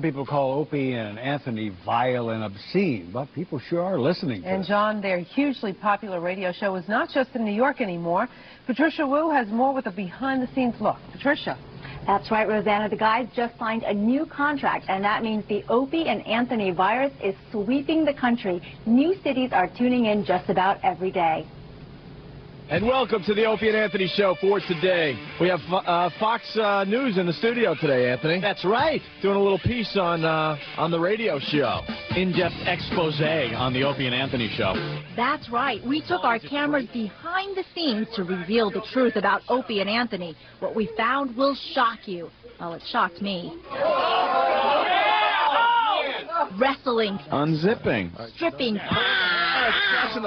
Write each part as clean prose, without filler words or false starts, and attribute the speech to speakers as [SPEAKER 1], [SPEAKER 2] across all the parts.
[SPEAKER 1] people call Opie and Anthony vile and obscene, but people sure are listening to
[SPEAKER 2] And
[SPEAKER 1] it.
[SPEAKER 2] John, their hugely popular radio show is not just in New York anymore. Patricia Wu has more with a behind-the-scenes look. Patricia.
[SPEAKER 3] That's right, Rosanna. The guys just signed a new contract, and that means the Opie and Anthony virus is sweeping the country. New cities are tuning in just about every day.
[SPEAKER 4] And welcome to the Opie and Anthony show for today. We have Fox News in the studio today, Anthony.
[SPEAKER 5] That's right.
[SPEAKER 4] Doing a little piece on the radio show.
[SPEAKER 5] In-depth expose on the Opie and Anthony show.
[SPEAKER 6] That's right. We took our cameras behind the scenes to reveal the truth about Opie and Anthony. What we found will shock you. Well, it shocked me. Wrestling.
[SPEAKER 4] Unzipping.
[SPEAKER 6] Stripping.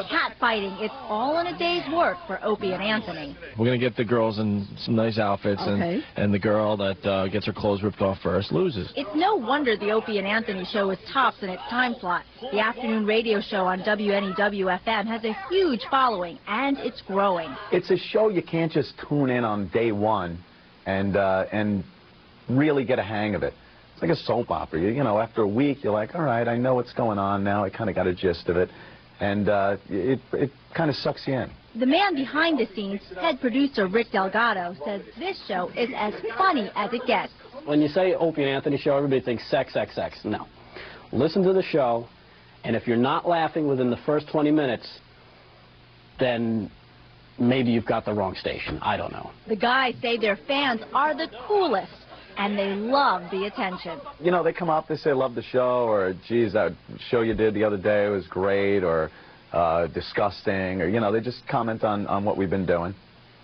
[SPEAKER 6] Cat fighting. It's all in a day's work for Opie and Anthony.
[SPEAKER 4] We're going to get the girls in some nice outfits,
[SPEAKER 6] okay.
[SPEAKER 4] and the girl that gets her clothes ripped off first loses.
[SPEAKER 6] It's no wonder the Opie and Anthony show is tops in its time slot. The afternoon radio show on WNEW-FM has a huge following, and it's growing.
[SPEAKER 7] It's a show you can't just tune in on day one and really get a hang of it. It's like a soap opera. You know, after a week, you're like, all right, I know what's going on now. I kind of got a gist of it. And it kind of sucks you in.
[SPEAKER 6] The man behind the scenes, head producer Rick Delgado, says this show is as funny as it gets.
[SPEAKER 8] When you say Opie and Anthony show, everybody thinks sex, sex, sex. No. Listen to the show, and if you're not laughing within the first 20 minutes, then maybe you've got the wrong station. I don't know.
[SPEAKER 6] The guys say their fans are the coolest, and they love the attention.
[SPEAKER 7] You know, they come up, they say, love the show, or, geez, that show you did the other day was great, or disgusting, or, you know, they just comment on what we've been doing.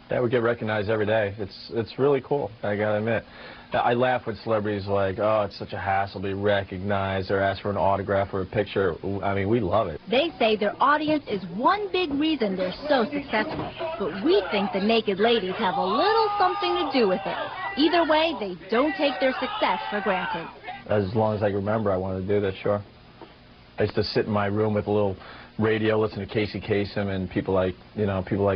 [SPEAKER 4] Yeah, we get recognized every day. It's really cool, I gotta admit. I laugh with celebrities like, oh, it's such a hassle to be recognized or ask for an autograph or a picture. I mean, we love it.
[SPEAKER 6] They say their audience is one big reason they're so successful, but we think the naked ladies have a little something to do with it. Either way, they don't take their success for granted.
[SPEAKER 4] As long as I can remember, I wanted to do this, sure. I used to sit in my room with a little radio, listen to Casey Kasem and people like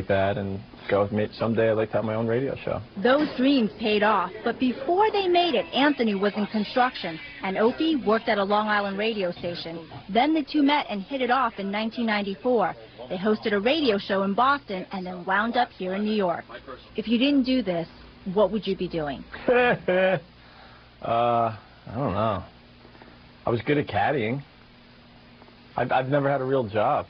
[SPEAKER 4] that, and go, someday I'd like to have my own radio show.
[SPEAKER 6] Those dreams paid off, but before they made it, Anthony was in construction, and Opie worked at a Long Island radio station. Then the two met and hit it off in 1994. They hosted a radio show in Boston and then wound up here in New York. If you didn't do this, what would you be doing?
[SPEAKER 4] I don't know. I was good at caddying. I've never had a real job.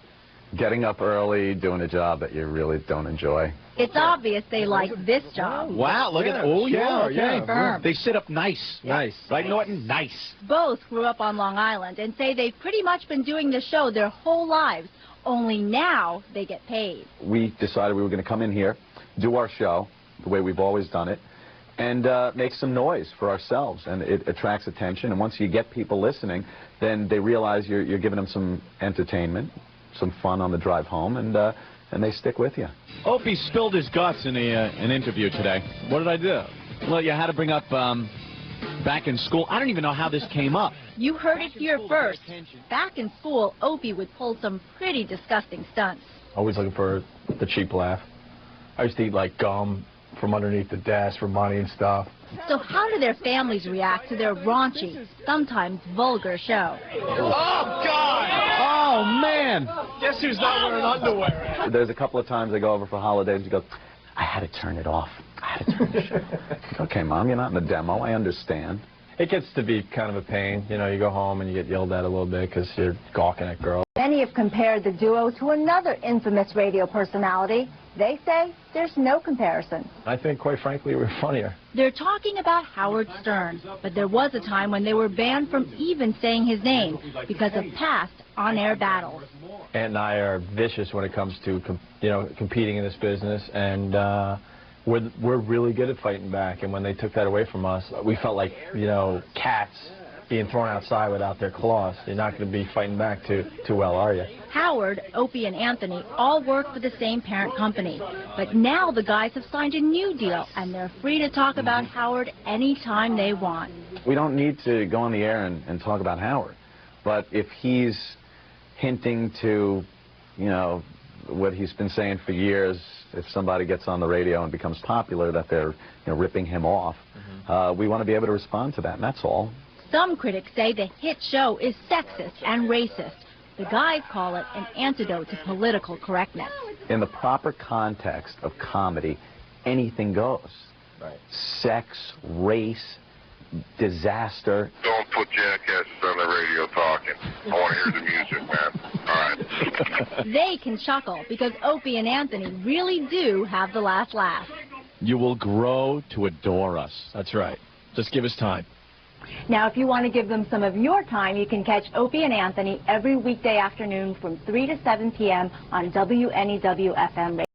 [SPEAKER 7] Getting up early, doing a job that you really don't enjoy.
[SPEAKER 6] It's obvious they like this job.
[SPEAKER 5] Wow, look at that. Oh, yeah, okay.
[SPEAKER 6] Firm.
[SPEAKER 5] They sit up nice.
[SPEAKER 4] Nice.
[SPEAKER 5] Right, Norton? Nice.
[SPEAKER 6] Both grew up on Long Island and say they've pretty much been doing the show their whole lives, only now they get paid.
[SPEAKER 7] We decided we were going to come in here, do our show the way we've always done it, and make some noise for ourselves, and it attracts attention. And once you get people listening, then they realize you're giving them some entertainment, some fun on the drive home, and they stick with you.
[SPEAKER 5] Opie spilled his guts in an interview today. What did I do? Well, you had to bring up back in school. I don't even know how this came up.
[SPEAKER 6] You heard it here first. Back in school, Opie would pull some pretty disgusting stunts.
[SPEAKER 4] Always looking for the cheap laugh. I used to eat like gum from underneath the desk for money and stuff.
[SPEAKER 6] So how do their families react to their raunchy, sometimes vulgar show?
[SPEAKER 5] Oh, God! Oh, man! Guess who's not wearing underwear?
[SPEAKER 7] There's a couple of times I go over for holidays, you go, I had to turn it off. I had to turn the show. Okay, Mom, you're not in the demo. I understand.
[SPEAKER 4] It gets to be kind of a pain. You know, you go home and you get yelled at a little bit because you're gawking at girls.
[SPEAKER 3] Many have compared the duo to another infamous radio personality. They say there's no comparison.
[SPEAKER 4] I think, quite frankly, we're funnier.
[SPEAKER 6] They're talking about Howard Stern, but there was a time when they were banned from even saying his name because of past on-air battles.
[SPEAKER 4] Aunt and I are vicious when it comes to, competing in this business, and we're really good at fighting back. And when they took that away from us, we felt like, cats being thrown outside without their claws. You're not going to be fighting back too well, are you?
[SPEAKER 6] Howard, Opie, and Anthony all work for the same parent company. But now the guys have signed a new deal, and they're free to talk about Howard anytime they want.
[SPEAKER 7] We don't need to go on the air and talk about Howard. But if he's hinting to, what he's been saying for years, if somebody gets on the radio and becomes popular, that they're ripping him off, we want to be able to respond to that, and that's all.
[SPEAKER 6] Some critics say the hit show is sexist and racist. The guys call it an antidote to political correctness.
[SPEAKER 7] In the proper context of comedy, anything goes.
[SPEAKER 4] Right.
[SPEAKER 7] Sex, race, disaster.
[SPEAKER 9] Don't put jackasses on the radio talking. I want to hear the music, man. All right.
[SPEAKER 6] They can chuckle because Opie and Anthony really do have the last laugh.
[SPEAKER 5] You will grow to adore us. That's right. Just give us time.
[SPEAKER 3] Now, if you want to give them some of your time, you can catch Opie and Anthony every weekday afternoon from 3 to 7 p.m. on WNEW FM radio.